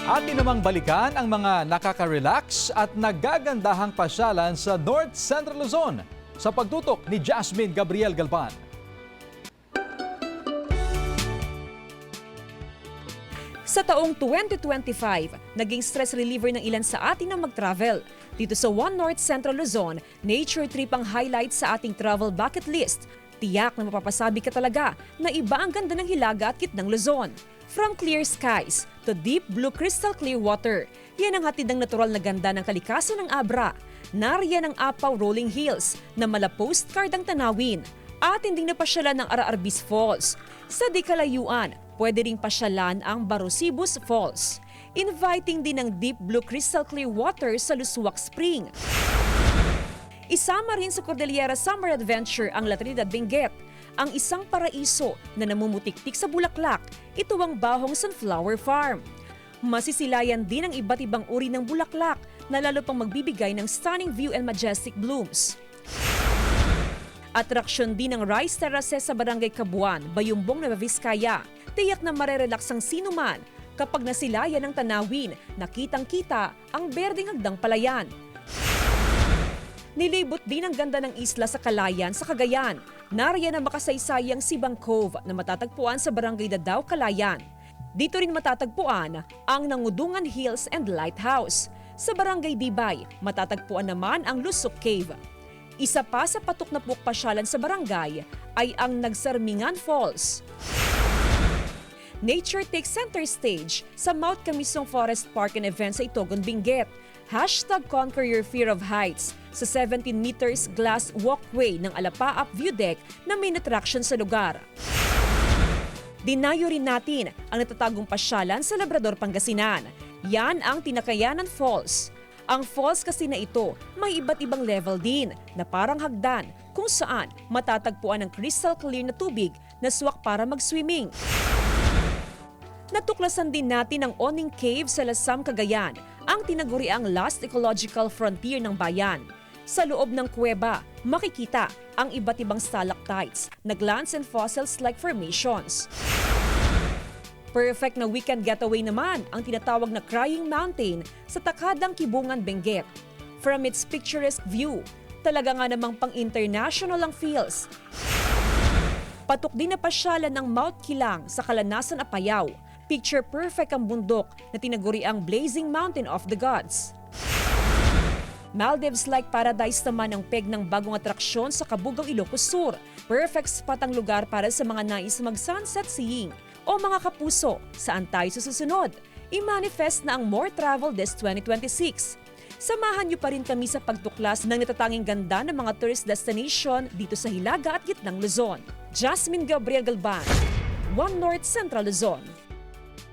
Atin namang balikan ang mga nakaka-relax at nagagandahang pasyalan sa North Central Luzon sa pagtutok ni Jasmine Gabriel Galvan. Sa taong 2025, naging stress reliever ng ilan sa atin ang mag-travel. Dito sa One North Central Luzon, nature trip ang highlight sa ating travel bucket list. Tiyak na mapapasabi ka talaga na iba ang ganda ng Hilaga at Gitnang Luzon. From clear skies to deep blue crystal clear water, yan ang hatid ng natural na ganda ng kalikasan ng Abra. Nariyan ang Apaw Rolling Hills na mala postcard ang tanawin. At hindi na pasyalan ng Araarbis Falls. Sa di kalayuan, pwede ring pasyalan ang Barosibus Falls. Inviting din ang deep blue crystal clear water sa Lusuak Spring. Isama rin sa Cordillera Summer Adventure ang La Trinidad Benguet, ang isang paraiso na namumutiktik sa bulaklak. Ito ang Bahong Sunflower Farm. Masisilayan din ang iba't ibang uri ng bulaklak na lalo pang magbibigay ng stunning view and majestic blooms. Atraksyon din ng rice terraces sa Barangay Kabuan, Bayumbong, Nueva Vizcaya. Tiyak na marerelax ang sinuman kapag nasilayan ng tanawin, nakitang-kita ang berdeng hagdang palayan. Nilibot din ang ganda ng isla sa Kalayan sa Cagayan. Nariyan ang makasaysayang Sibang Cove na matatagpuan sa Barangay Dadao, Kalayan. Dito rin matatagpuan ang Nangudungan Hills and Lighthouse. Sa Barangay Dibay, matatagpuan naman ang Lusok Cave. Isa pa sa patok na pasyalan sa barangay ay ang Nagsarmingan Falls. Nature takes center stage sa Mount Camisong Forest Park and Event sa Itogon, Benguet. #Conquer your fear of heights sa 17 meters glass walkway ng Alapaap View Deck na main attraction sa lugar. Dinayo rin natin ang natatagong pasyalan sa Labrador, Pangasinan. Yan ang Tinakayanan Falls. Ang falls kasi na ito may iba't ibang level din na parang hagdan kung saan matatagpuan ang crystal clear na tubig na swak para mag-swimming. Natuklasan din natin ang Oning Cave sa Lasam, Cagayan, ang tinaguriang last ecological frontier ng bayan. Sa loob ng kuweba, makikita ang iba't ibang stalactites na glands and fossils-like formations. Perfect na weekend getaway naman ang tinatawag na Crying Mountain sa Takadang Kibungan, Benguet. From its picturesque view, talaga nga namang pang-international ang feels. Patok din na pasyalan ng Mount Kilang sa Kalanasan, Apayao. Picture perfect ang bundok na tinaguriang Blazing Mountain of the Gods. Maldives-like paradise naman ang peg ng bagong atraksyon sa Kabugao, Ilocos Sur. Perfect spot ang lugar para sa mga nais mag-sunset seeing. O mga kapuso, saan tayo susunod? I-manifest na ang More Travel this 2026. Samahan niyo pa rin kami sa pagtuklas ng natatanging ganda ng mga tourist destination dito sa Hilaga at Gitnang Luzon. Jasmine Gabriel Galvan, One North Central Luzon.